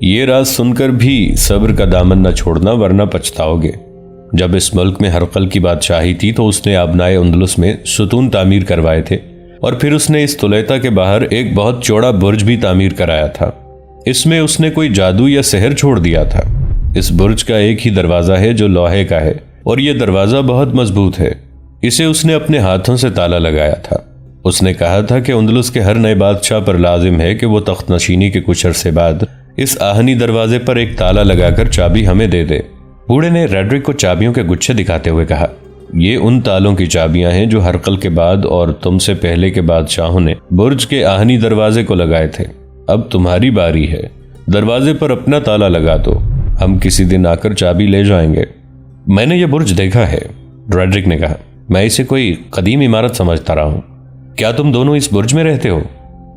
یہ راز سن کر بھی صبر کا دامن نہ چھوڑنا ورنہ پچھتاؤگے۔ جب اس ملک میں ہرقل کی بادشاہی تھی تو اس نے آبنائے اندلس میں ستون تعمیر کروائے تھے، اور پھر اس نے اس طلیطہ کے باہر ایک بہت چوڑا برج بھی تعمیر کرایا تھا۔ اس میں اس نے کوئی جادو یا سحر چھوڑ دیا تھا۔ اس برج کا ایک ہی دروازہ ہے جو لوہے کا ہے، اور یہ دروازہ بہت مضبوط ہے۔ اسے اس نے اپنے ہاتھوں سے تالا لگایا تھا۔ اس نے کہا تھا کہ اندلس کے ہر نئے بادشاہ پر لازم ہے کہ وہ تخت نشینی کے کچھ عرصے بعد اس آہنی دروازے پر ایک تالا لگا کر چابی ہمیں دے دے۔ بوڑھے نے ریڈرک کو چابیوں کے گچھے دکھاتے ہوئے کہا، یہ ان تالوں کی چابیاں ہیں جو ہرقل کے بعد اور تم سے پہلے کے بادشاہوں نے برج کے آہنی دروازے کو لگائے تھے۔ اب تمہاری باری ہے، دروازے پر اپنا تالا لگا دو، ہم کسی دن آ کر چابی لے جائیں گے۔ میں نے یہ برج دیکھا ہے، ریڈرک نے کہا، میں اسے کوئی قدیم عمارت سمجھتا رہا ہوں۔ کیا تم دونوں اس برج میں رہتے ہو؟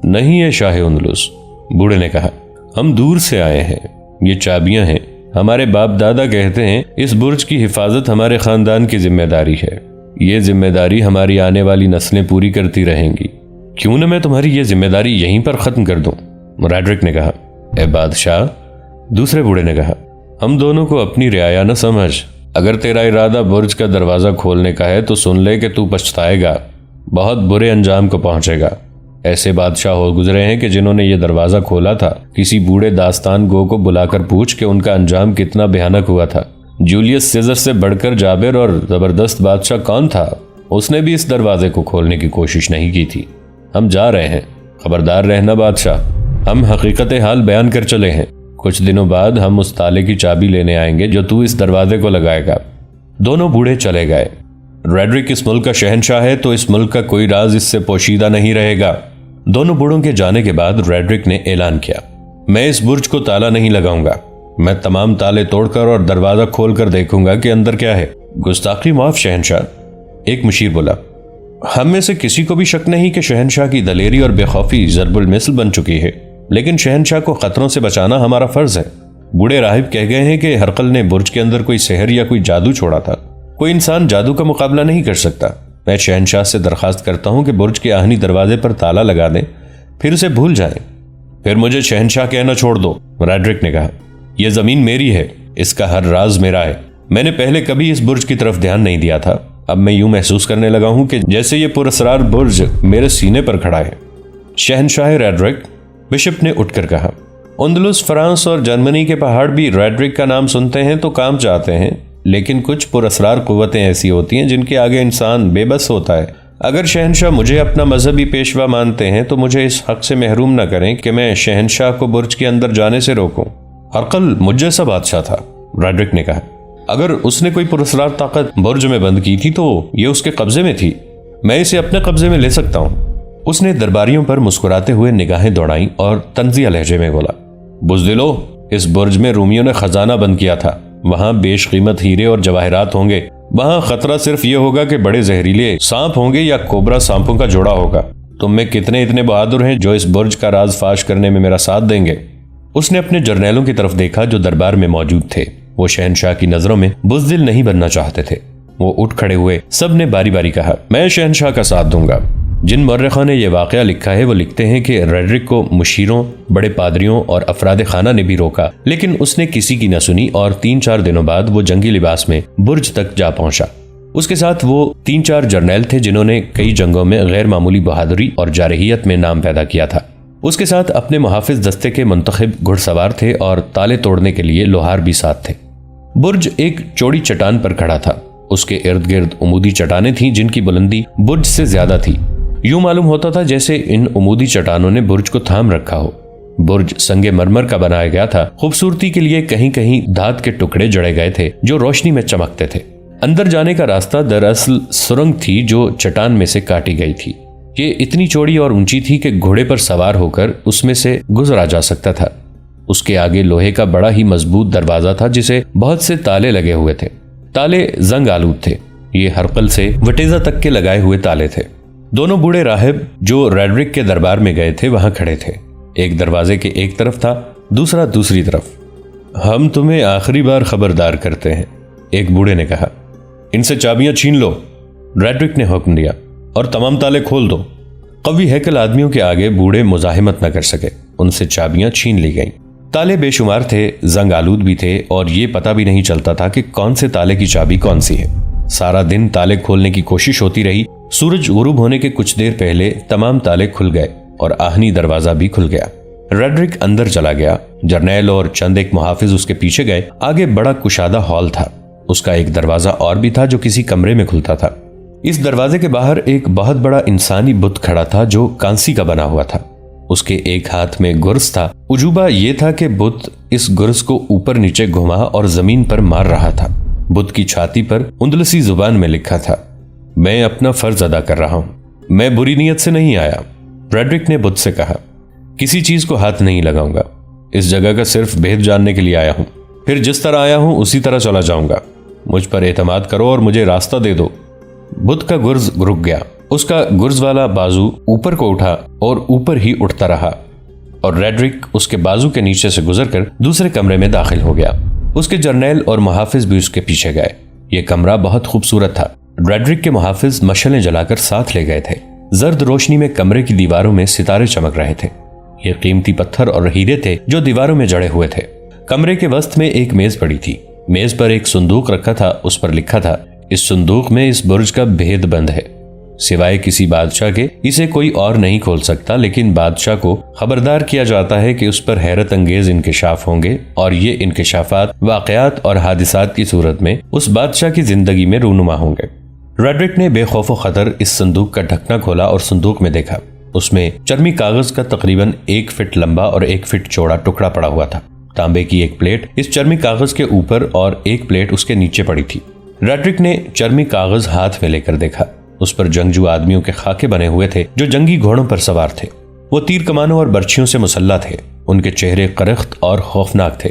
نہیں ہے شاہ اندلس، بوڑھے نے کہا، ہم دور سے آئے ہیں، یہ چابیاں ہیں، ہمارے باپ دادا کہتے ہیں اس برج کی حفاظت ہمارے خاندان کی ذمہ داری ہے، یہ ذمہ داری ہماری آنے والی نسلیں پوری کرتی رہیں گی۔ کیوں نہ میں تمہاری یہ ذمہ داری یہیں پر ختم کر دوں؟ ریڈرک نے کہا۔ اے بادشاہ، دوسرے بوڑھے نے کہا، ہم دونوں کو اپنی رعایا نہ سمجھ، اگر تیرا ارادہ برج کا دروازہ کھولنے کا ہے تو سن لے کہ تو پچھتائے گا، بہت برے انجام کو پہنچے گا۔ ایسے بادشاہ ہو گزرے ہیں کہ جنہوں نے یہ دروازہ کھولا تھا، کسی بوڑھے داستان گو کو بلا کر پوچھ کہ ان کا انجام کتنا بھیانک ہوا تھا۔ جولیس سیزر سے بڑھ کر جابر اور زبردست بادشاہ کون تھا؟ اس نے بھی اس دروازے کو کھولنے کی کوشش نہیں کی تھی۔ ہم جا رہے ہیں، خبردار رہنا بادشاہ، ہم حقیقت حال بیان کر چلے ہیں۔ کچھ دنوں بعد ہم اس تالے کی چابی لینے آئیں گے جو تو اس دروازے کو لگائے گا۔ دونوں بوڑھے چلے گئے۔ ریڈرک اس ملک کا شہنشاہ ہے تو اس ملک کا کوئی راز اس سے پوشیدہ نہیں رہے گا۔ دونوں بوڑھوں کے جانے کے بعد ریڈرک نے اعلان کیا، میں اس برج کو تالا نہیں لگاؤں گا، میں تمام تالے توڑ کر اور دروازہ کھول کر دیکھوں گا کہ اندر کیا ہے۔ گستاخی معاف شہنشاہ، ایک مشیر بولا، ہم میں سے کسی کو بھی شک نہیں کہ شہنشاہ کی دلیری اور بے خوفی ضرب المثل بن چکی ہے، لیکن شہنشاہ کو خطروں سے بچانا ہمارا فرض ہے۔ بوڑھے راہب کہہ گئے ہیں کہ ہرقل نے برج کے اندر کوئی سحر یا کوئی جادو چھوڑا تھا۔ کوئی انسان جادو کا مقابلہ نہیں کر سکتا۔ میں شہنشاہ سے درخواست کرتا ہوں کہ برج کے آہنی دروازے پر تالا لگا دیں، پھر اسے بھول جائیں۔ پھر مجھے شہنشاہ کہنا چھوڑ دو، ریڈرک نے کہا، یہ زمین میری ہے، اس کا ہر راز میرا ہے۔ میں نے پہلے کبھی اس برج کی طرف دھیان نہیں دیا تھا، اب میں یوں محسوس کرنے لگا ہوں کہ جیسے یہ پراسرار برج میرے سینے پر کھڑا ہے۔ شہنشاہ ریڈرک، بشپ نے اٹھ کر کہا، اندلس، فرانس اور جرمنی کے پہاڑ بھی ریڈرک کا نام سنتے ہیں تو کام چاہتے ہیں، لیکن کچھ پراسرار قوتیں ایسی ہوتی ہیں جن کے آگے انسان بے بس ہوتا ہے۔ اگر شہنشاہ مجھے اپنا مذہبی پیشوا مانتے ہیں تو مجھے اس حق سے محروم نہ کریں کہ میں شہنشاہ کو برج کے اندر جانے سے روکوں۔ ہرقل مجھ جیسا بادشاہ تھا، ریڈرک نے کہا، اگر اس نے کوئی پراسرار طاقت برج میں بند کی تھی تو یہ اس کے قبضے میں تھی، میں اسے اپنے قبضے میں لے سکتا ہوں۔ اس نے درباریوں پر مسکراتے ہوئے نگاہیں دوڑائیں اور طنزیہ لہجے میں بولا، بزدلو، اس برج میں رومیوں نے خزانہ بند کیا تھا، وہاں بیش قیمت ہیرے اور جواہرات ہوں گے، وہاں خطرہ صرف یہ ہوگا کہ بڑے زہریلے سانپ ہوں گے یا کوبرا سانپوں کا جوڑا ہوگا۔ تم میں کتنے اتنے بہادر ہیں جو اس برج کا راز فاش کرنے میں میرا ساتھ دیں گے؟ اس نے اپنے جرنیلوں کی طرف دیکھا جو دربار میں موجود تھے۔ وہ شہنشاہ کی نظروں میں بزدل نہیں بننا چاہتے تھے۔ وہ اٹھ کھڑے ہوئے، سب نے باری باری کہا، میں شہنشاہ کا ساتھ دوں گا۔ جن مورخوں نے یہ واقعہ لکھا ہے وہ لکھتے ہیں کہ ریڈرک کو مشیروں، بڑے پادریوں اور افراد خانہ نے بھی روکا، لیکن اس نے کسی کی نہ سنی اور 3-4 دنوں بعد وہ جنگی لباس میں برج تک جا پہنچا۔ اس کے ساتھ وہ 3-4 جرنیل تھے جنہوں نے کئی جنگوں میں غیر معمولی بہادری اور جارحیت میں نام پیدا کیا تھا۔ اس کے ساتھ اپنے محافظ دستے کے منتخب گھڑ سوار تھے اور تالے توڑنے کے لیے لوہار بھی ساتھ تھے۔ برج ایک چوڑی چٹان پر کھڑا تھا، اس کے ارد گرد عمودی چٹانیں تھیں جن کی بلندی برج سے زیادہ تھی۔ یوں معلوم ہوتا تھا جیسے ان عمودی چٹانوں نے برج کو تھام رکھا ہو۔ برج سنگ مرمر کا بنایا گیا تھا، خوبصورتی کے لیے کہیں کہیں دھات کے ٹکڑے جڑے گئے تھے جو روشنی میں چمکتے تھے۔ اندر جانے کا راستہ دراصل سرنگ تھی جو چٹان میں سے کاٹی گئی تھی۔ یہ اتنی چوڑی اور اونچی تھی کہ گھوڑے پر سوار ہو کر اس میں سے گزرا جا سکتا تھا۔ اس کے آگے لوہے کا بڑا ہی مضبوط دروازہ تھا جسے بہت سے تالے لگے ہوئے تھے۔ تالے زنگ آلود تھے، یہ ہرقل سے وٹیزہ تک کے لگائے ہوئے تالے تھے۔ دونوں بوڑھے راہب جو ریڈرک کے دربار میں گئے تھے وہاں کھڑے تھے، ایک دروازے کے ایک طرف تھا، دوسرا دوسری طرف۔ ہم تمہیں آخری بار خبردار کرتے ہیں، ایک بوڑھے نے کہا، ان سے چابیاں چھین لو۔ ریڈرک نے حکم دیا، اور تمام تالے کھول دو۔ قوی ہیکل آدمیوں کے آگے بوڑھے مزاحمت نہ کر سکے، ان سے چابیاں چھین لی گئیں۔ تالے بے شمار تھے، زنگ آلود بھی تھے اور یہ پتہ بھی نہیں چلتا تھا کہ کون سے تالے کی چابی کون سی ہے۔ سارا دن تالے کھولنے کی کوشش ہوتی رہی۔ سورج غروب ہونے کے کچھ دیر پہلے تمام تالے کھل گئے اور آہنی دروازہ بھی کھل گیا۔ ریڈرک اندر چلا گیا۔ جرنیل اور چند ایک محافظ اس کے پیچھے گئے۔ آگے بڑا کشادہ ہال تھا، اس کا ایک دروازہ اور بھی تھا جو کسی کمرے میں کھلتا تھا۔ اس دروازے کے باہر ایک بہت بڑا انسانی بت کھڑا تھا جو کانسی کا بنا ہوا تھا۔ اس کے ایک ہاتھ میں گرز تھا۔ عجوبہ یہ تھا کہ بت اس گرز کو اوپر نیچے گھما اور زمین پر مار رہا تھا۔ بت کی چھاتی پر اندلسی زبان میں لکھا تھا، میں اپنا فرض ادا کر رہا ہوں، میں بری نیت سے نہیں آیا۔ ریڈرک نے بت سے کہا، کسی چیز کو ہاتھ نہیں لگاؤں گا، اس جگہ کا صرف بھید جاننے کے لیے آیا ہوں، پھر جس طرح آیا ہوں اسی طرح چلا جاؤں گا، مجھ پر اعتماد کرو اور مجھے راستہ دے دو۔ بت کا گرز رک گیا، اس کا گرز والا بازو اوپر کو اٹھا اور اوپر ہی اٹھتا رہا اور ریڈرک اس کے بازو کے نیچے سے گزر کر دوسرے کمرے میں داخل ہو گیا۔ اس کے جرنیل اور محافظ بھی اس کے پیچھے گئے۔ یہ کمرہ بہت خوبصورت تھا۔ ریڈرک کے محافظ مشعلیں جلا کر ساتھ لے گئے تھے۔ زرد روشنی میں کمرے کی دیواروں میں ستارے چمک رہے تھے۔ یہ قیمتی پتھر اور ہیرے تھے جو دیواروں میں جڑے ہوئے تھے۔ کمرے کے وسط میں ایک میز پڑی تھی۔ میز پر ایک صندوق رکھا تھا، اس پر لکھا تھا، اس صندوق میں اس برج کا بھید بند ہے، سوائے کسی بادشاہ کے اسے کوئی اور نہیں کھول سکتا، لیکن بادشاہ کو خبردار کیا جاتا ہے کہ اس پر حیرت انگیز انکشاف ہوں گے اور یہ انکشافات واقعات اور حادثات کی صورت میں اس بادشاہ کی زندگی میں رونما ہوں گے۔ ریڈرک نے بے خوف و خطر اس صندوق کا ڈھکنا کھولا اور صندوق میں دیکھا۔ اس میں چرمی کاغذ کا تقریباً 1 فٹ لمبا اور 1 فٹ چوڑا ٹکڑا پڑا ہوا تھا۔ تانبے کی ایک پلیٹ اس چرمی کاغذ کے اوپر اور ایک پلیٹ اس کے نیچے پڑی تھی۔ ریڈرک نے چرمی کاغذ ہاتھ میں لے کر دیکھا۔ اس پر جنگجو آدمیوں کے خاکے بنے ہوئے تھے جو جنگی گھوڑوں پر سوار تھے۔ وہ تیر کمانوں اور برچھیوں سے مسلح تھے۔ ان کے چہرے کرخت اور خوفناک تھے۔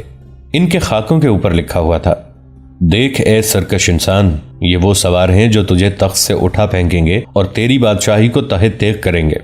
ان کے خاکوں کے اوپر لکھا ہوا تھا، دیکھ اے سرکش انسان، یہ وہ سوار ہیں جو تجھے تخت سے اٹھا پھینکیں گے اور تیری بادشاہی کو تہہ تیغ کریں گے۔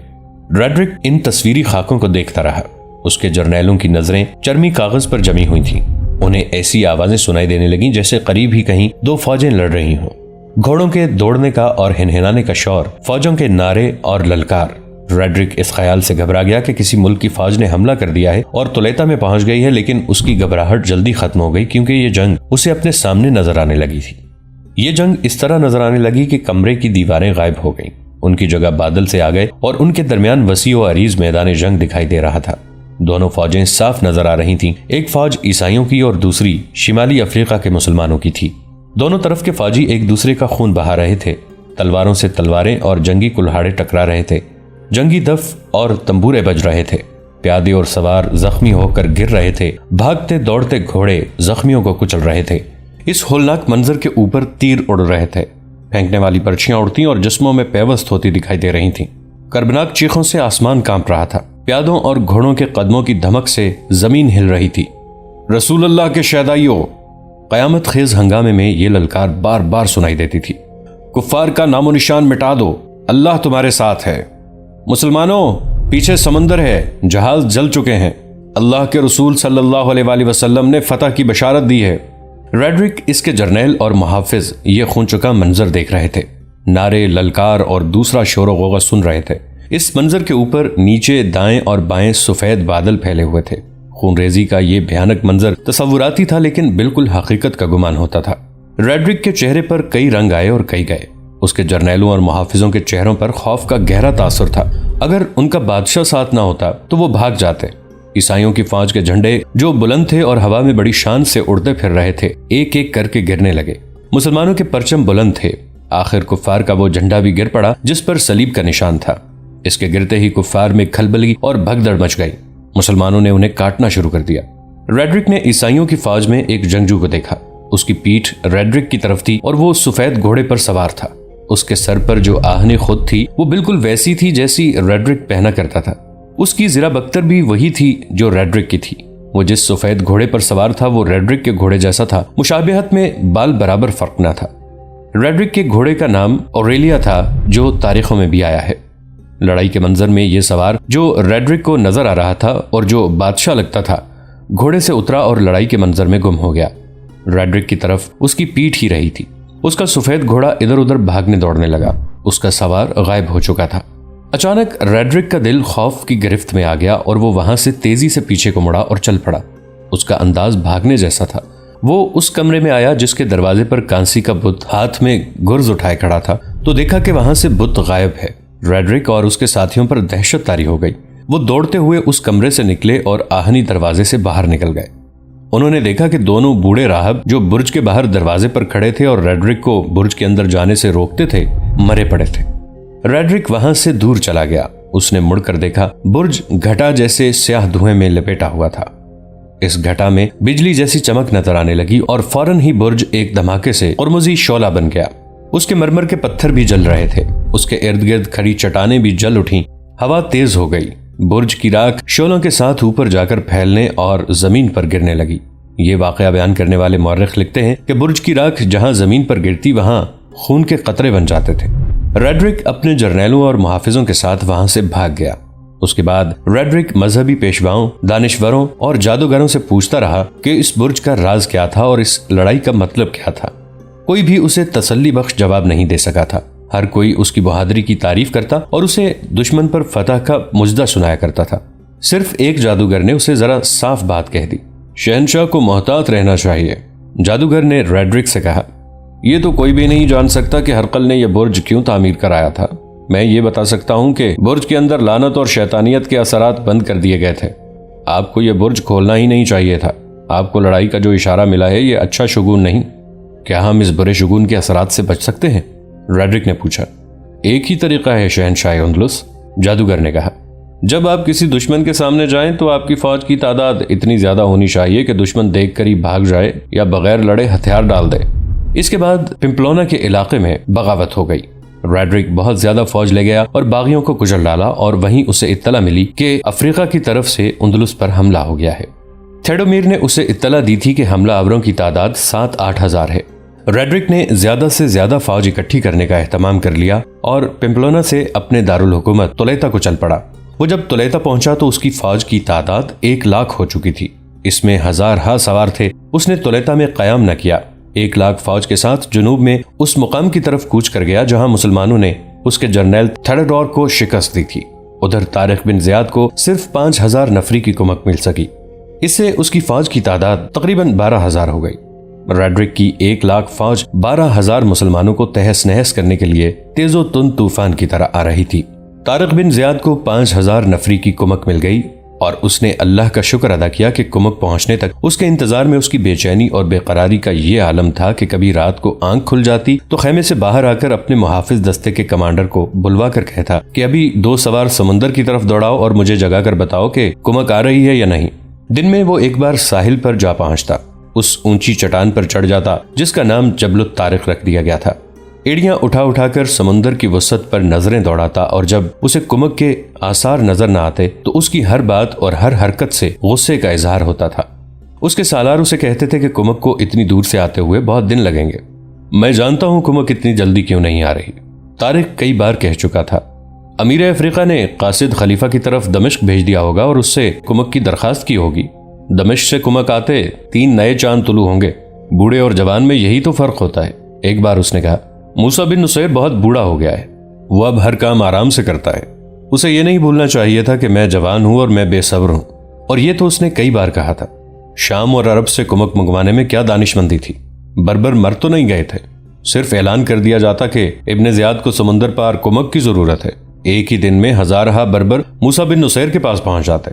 ریڈرک ان تصویری خاکوں کو دیکھتا رہا۔ اس کے جرنیلوں کی نظریں چرمی کاغذ پر جمی ہوئی تھیں۔ انہیں ایسی آوازیں سنائی دینے لگیں جیسے قریب ہی کہیں 2 فوجیں لڑ رہی ہوں۔ گھوڑوں کے دوڑنے کا اور ہنہنانے کا شور، فوجوں کے نعرے اور للکار۔ ریڈرک اس خیال سے گھبرا گیا کہ کسی ملک کی فوج نے حملہ کر دیا ہے اور تولیتا میں پہنچ گئی ہے، لیکن اس کی گھبراہٹ جلدی ختم ہو گئی کیونکہ یہ جنگ اسے اپنے سامنے نظر آنے لگی تھی۔ یہ جنگ اس طرح نظر آنے لگی کہ کمرے کی دیواریں غائب ہو گئیں، ان کی جگہ بادل سے آ گئے اور ان کے درمیان وسیع و عریض میدان جنگ دکھائی دے رہا تھا۔ دونوں فوجیں صاف نظر آ رہی تھیں، ایک فوج عیسائیوں کی اور دوسری شمالی افریقہ کے مسلمانوں کی تھی۔ دونوں طرف کے فوجی ایک دوسرے کا خون بہا رہے تھے، تلواروں سے تلواریں اور جنگی کلہاڑے ٹکرا رہے تھے، جنگی دف اور تنبورے بج رہے تھے، پیادے اور سوار زخمی ہو کر گر رہے تھے، بھاگتے دوڑتے گھوڑے زخمیوں کو کچل رہے تھے۔ اس ہولناک منظر کے اوپر تیر اڑ رہے تھے، پھینکنے والی برچھیاں اڑتی اور جسموں میں پیوست ہوتی دکھائی دے رہی تھیں۔ کربناک چیخوں سے آسمان کانپ رہا تھا، پیادوں اور گھوڑوں کے قدموں کی دھمک سے زمین ہل رہی تھی۔ رسول اللہ کے شہدائیوں! قیامت خیز ہنگامے میں یہ للکار بار بار سنائی دیتی تھی۔ کفار کا نام و نشان مٹا دو، اللہ تمہارے ساتھ ہے۔ مسلمانوں، پیچھے سمندر ہے، جہاز جل چکے ہیں، اللہ کے رسول صلی اللہ علیہ وآلہ وسلم نے فتح کی بشارت دی ہے۔ ریڈرک، اس کے جرنیل اور محافظ یہ خون چکا منظر دیکھ رہے تھے، نعرے، للکار اور دوسرا شور و غوغا سن رہے تھے۔ اس منظر کے اوپر نیچے دائیں اور بائیں سفید بادل پھیلے ہوئے تھے۔ خون ریزی کا یہ بھیانک منظر تصوراتی تھا لیکن بالکل حقیقت کا گمان ہوتا تھا۔ ریڈرک کے چہرے پر کئی رنگ آئے اور کئی گئے۔ اس کے جرنیلوں اور محافظوں کے چہروں پر خوف کا گہرا تاثر تھا۔ اگر ان کا بادشاہ ساتھ نہ ہوتا تو وہ بھاگ جاتے۔ عیسائیوں کی فوج کے جھنڈے جو بلند تھے اور ہوا میں بڑی شان سے اڑتے پھر رہے تھے، ایک ایک کر کے گرنے لگے۔ مسلمانوں کے پرچم بلند تھے۔ آخر کفار کا وہ جھنڈا بھی گر پڑا جس پر صلیب کا نشان تھا۔ اس کے گرتے ہی کفار میں کھلبلی اور بھگدڑ مچ گئی۔ مسلمانوں نے انہیں کاٹنا شروع کر دیا۔ ریڈرک نے عیسائیوں کی فوج میں ایک جنگجو کو دیکھا۔ اس کی پیٹھ ریڈرک کی طرف تھی اور وہ سفید گھوڑے پر سوار تھا۔ اس کے سر پر جو آہنیں خود تھی وہ بالکل ویسی تھی جیسی ریڈرک پہنا کرتا تھا۔ اس کی زرہ بختر بھی وہی تھی جو ریڈرک کی تھی۔ وہ جس سفید گھوڑے پر سوار تھا وہ ریڈرک کے گھوڑے جیسا تھا، مشابہت میں بال برابر فرق نہ تھا۔ ریڈرک کے گھوڑے کا نام اوریلیا تھا جو تاریخوں میں بھی آیا ہے۔ لڑائی کے منظر میں یہ سوار جو ریڈرک کو نظر آ رہا تھا اور جو بادشاہ لگتا تھا، گھوڑے سے اترا اور لڑائی کے منظر میں گم ہو گیا۔ ریڈرک کی طرف اس کی پیٹھ ہی رہی تھی۔ اس کا سفید گھوڑا ادھر ادھر بھاگنے دوڑنے لگا۔ اس کا سوار غائب ہو چکا تھا۔ اچانک ریڈرک کا دل خوف کی گرفت میں آ گیا اور وہ وہاں سے تیزی سے پیچھے کو مڑا اور چل پڑا۔ اس کا انداز بھاگنے جیسا تھا۔ وہ اس کمرے میں آیا جس کے دروازے پر کانسی کا بت ہاتھ میں گرز اٹھائے کھڑا تھا تو دیکھا کہ وہاں سے بت غائب ہے۔ ریڈرک اور اس کے ساتھیوں پر دہشت طاری ہو گئی۔ وہ دوڑتے ہوئے اس کمرے سے نکلے اور آہنی دروازے سے باہر نکل گئے۔ انہوں نے دیکھا کہ دونوں بوڑھے راہب جو برج کے باہر دروازے پر کھڑے تھے اور ریڈرک کو برج کے اندر جانے سے روکتے تھے، مرے پڑے تھے۔ ریڈرک وہاں سے دور چلا گیا۔ اس نے مڑ کر دیکھا، برج گھٹا جیسے سیاہ دھوئیں میں لپیٹا ہوا تھا۔ اس گھٹا میں بجلی جیسی چمک نظر آنے لگی اور فوراً ہی برج ایک دھماکے سے قرمزی شعلہ بن گیا۔ اس کے مرمر کے پتھر بھی جل رہے تھے، اس کے ارد گرد کھڑی چٹانیں بھی جل اٹھیں۔ ہوا تیز ہو گئی، برج کی راکھ شعلوں کے ساتھ اوپر جا کر پھیلنے اور زمین پر گرنے لگی۔ یہ واقعہ بیان کرنے والے مورخ لکھتے ہیں کہ برج کی راکھ جہاں زمین پر گرتی وہاں خون کے قطرے بن جاتے تھے۔ ریڈرک اپنے جرنیلوں اور محافظوں کے ساتھ وہاں سے بھاگ گیا۔ اس کے بعد ریڈرک مذہبی پیشواؤں، دانشوروں اور جادوگروں سے پوچھتا رہا کہ اس برج کا راز کیا تھا اور اس لڑائی کا مطلب کیا تھا۔ کوئی بھی اسے تسلی بخش جواب نہیں دے سکا تھا۔ ہر کوئی اس کی بہادری کی تعریف کرتا اور اسے دشمن پر فتح کا مجدہ سنایا کرتا تھا۔ صرف ایک جادوگر نے اسے ذرا صاف بات کہہ دی۔ شہنشاہ کو محتاط رہنا چاہیے، جادوگر نے ریڈرک سے کہا۔ یہ تو کوئی بھی نہیں جان سکتا کہ ہرقل نے یہ برج کیوں تعمیر کرایا تھا۔ میں یہ بتا سکتا ہوں کہ برج کے اندر لعنت اور شیطانیت کے اثرات بند کر دیے گئے تھے۔ آپ کو یہ برج کھولنا ہی نہیں چاہیے تھا۔ آپ کو لڑائی کا جو اشارہ ملا ہے یہ اچھا شگون نہیں۔ کیا ہم اس برے شگون کے اثرات سے بچ سکتے ہیں؟ ریڈرک نے پوچھا۔ ایک ہی طریقہ ہے شہنشاہ اندلس، جادوگر نے کہا۔ جب آپ کسی دشمن کے سامنے جائیں تو آپ کی فوج کی تعداد اتنی زیادہ ہونی چاہیے کہ دشمن دیکھ کر ہی بھاگ جائے یا بغیر لڑے ہتھیار ڈال دے۔ اس کے بعد پمپلونا کے علاقے میں بغاوت ہو گئی۔ ریڈرک بہت زیادہ فوج لے گیا اور باغیوں کو کچل ڈالا اور وہیں اسے اطلاع ملی کہ افریقہ کی طرف سے اندلس پر حملہ ہو گیا ہے۔ تھیڈومیر نے اسے اطلاع دی تھی کہ حملہ آوروں کی تعداد 7-8 ہزار ہے۔ ریڈرک نے زیادہ سے زیادہ فوج اکٹھی کرنے کا اہتمام کر لیا اور پمپلونا سے اپنے دارالحکومت تولیتا کو چل پڑا۔ وہ جب تولیتا پہنچا تو اس کی فوج کی تعداد 1,00,000 ہو چکی تھی۔ اس میں ہزارہا سوار تھے۔ اس نے تولیتا میں قیام نہ کیا۔ 1,00,000 فوج کے ساتھ جنوب میں اس مقام کی طرف کوچ کر گیا جہاں مسلمانوں نے اس کے جرنیل تھیڈور کو شکست دی تھی۔ ادھر طارق بن زیاد کو صرف 5,000 نفری کی کمک مل سکی۔ اس سے اس کی فوج کی تعداد تقریباً 12,000 ہو گئی۔ ریڈرک کی 1,00,000 فوج 12,000 مسلمانوں کو تہس نہس کرنے کے لیے تیز و تند طوفان کی طرح آ رہی تھی۔ طارق بن زیاد کو 5,000 نفری کی کمک مل گئی اور اس نے اللہ کا شکر ادا کیا کہ کمک پہنچنے تک اس کے انتظار میں اس کی بے چینی اور بے قراری کا یہ عالم تھا کہ کبھی رات کو آنکھ کھل جاتی تو خیمے سے باہر آ کر اپنے محافظ دستے کے کمانڈر کو بلوا کر کہتا کہ ابھی 2 سوار سمندر کی طرف دوڑاؤ اور مجھے جگا کر بتاؤ کہ کمک آ رہی ہے یا نہیں۔ دن میں وہ ایک بار ساحل پر جا پہنچتا، اس اونچی چٹان پر چڑھ جاتا جس کا نام جبل الطارق رکھ دیا گیا تھا۔ ایڑیاں اٹھا اٹھا کر سمندر کی وسعت پر نظریں دوڑاتا اور جب اسے کمک کے آثار نظر نہ آتے تو اس کی ہر بات اور ہر حرکت سے غصے کا اظہار ہوتا تھا۔ اس کے سالار اسے کہتے تھے کہ کمک کو اتنی دور سے آتے ہوئے بہت دن لگیں گے۔ میں جانتا ہوں کمک اتنی جلدی کیوں نہیں آ رہی، طارق کئی بار کہہ چکا تھا۔ امیر افریقہ نے قاصد خلیفہ کی طرف دمشق بھیج دیا ہوگا اور اس سے کمک کی درخواست کی ہوگی۔ دمشق سے کمک آتے 3 نئے چاند طلوع ہوں گے۔ بوڑھے اور جوان میں یہی تو فرق ہوتا ہے۔ ایک بار اس نے کہا، موسیٰ بن نصیر بہت بوڑھا ہو گیا ہے، وہ اب ہر کام آرام سے کرتا ہے۔ اسے یہ نہیں بھولنا چاہیے تھا کہ میں جوان ہوں اور میں بے صبر ہوں، اور یہ تو اس نے کئی بار کہا تھا۔ شام اور عرب سے کمک منگوانے میں کیا دانشمندی تھی، بربر مر تو نہیں گئے تھے۔ صرف اعلان کر دیا جاتا کہ ابن زیاد کو سمندر پار کمک کی ضرورت ہے، ایک ہی دن میں ہزارہا بربر موسیٰ بن نصیر کے پاس پہنچ جاتے۔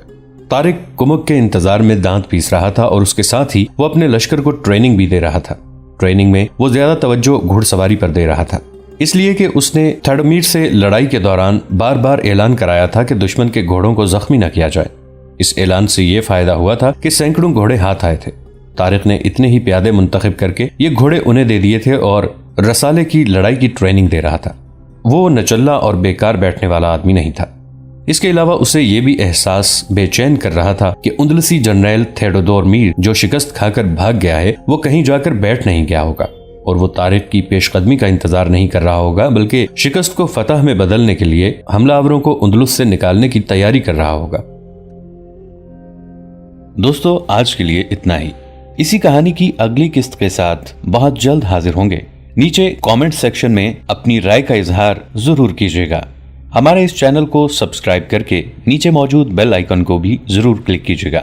طارق کمک کے انتظار میں دانت پیس رہا تھا اور اس کے ساتھ ہی وہ اپنے لشکر کو ٹریننگ بھی دے رہا تھا۔ ٹریننگ میں وہ زیادہ توجہ گھڑ سواری پر دے رہا تھا، اس لیے کہ اس نے تھیڈومیر سے لڑائی کے دوران بار بار اعلان کرایا تھا کہ دشمن کے گھوڑوں کو زخمی نہ کیا جائے۔ اس اعلان سے یہ فائدہ ہوا تھا کہ سینکڑوں گھوڑے ہاتھ آئے تھے۔ طارق نے اتنے ہی پیادے منتخب کر کے یہ گھوڑے انہیں دے دیے تھے اور رسالے کی لڑائی کی ٹریننگ دے رہا تھا۔ وہ نچلا اور بیکار بیٹھنے والا آدمی نہیں تھا۔ اس کے علاوہ اسے یہ بھی احساس بے چین کر رہا تھا کہ اندلسی جنرل تھیڈور میر جو شکست کھا کر بھاگ گیا ہے وہ کہیں جا کر بیٹھ نہیں گیا ہوگا اور وہ طارق کی پیش قدمی کا انتظار نہیں کر رہا ہوگا، بلکہ شکست کو فتح میں بدلنے کے لیے حملہ آوروں کو اندلس سے نکالنے کی تیاری کر رہا ہوگا۔ دوستو، آج کے لیے اتنا ہی۔ اسی کہانی کی اگلی قسط کے ساتھ بہت جلد حاضر ہوں گے۔ نیچے کامنٹ سیکشن میں اپنی رائے کا اظہار ضرور کیجیے گا۔ ہمارے اس چینل کو سبسکرائب کر کے نیچے موجود بیل آئیکن کو بھی ضرور کلک کیجیے گا۔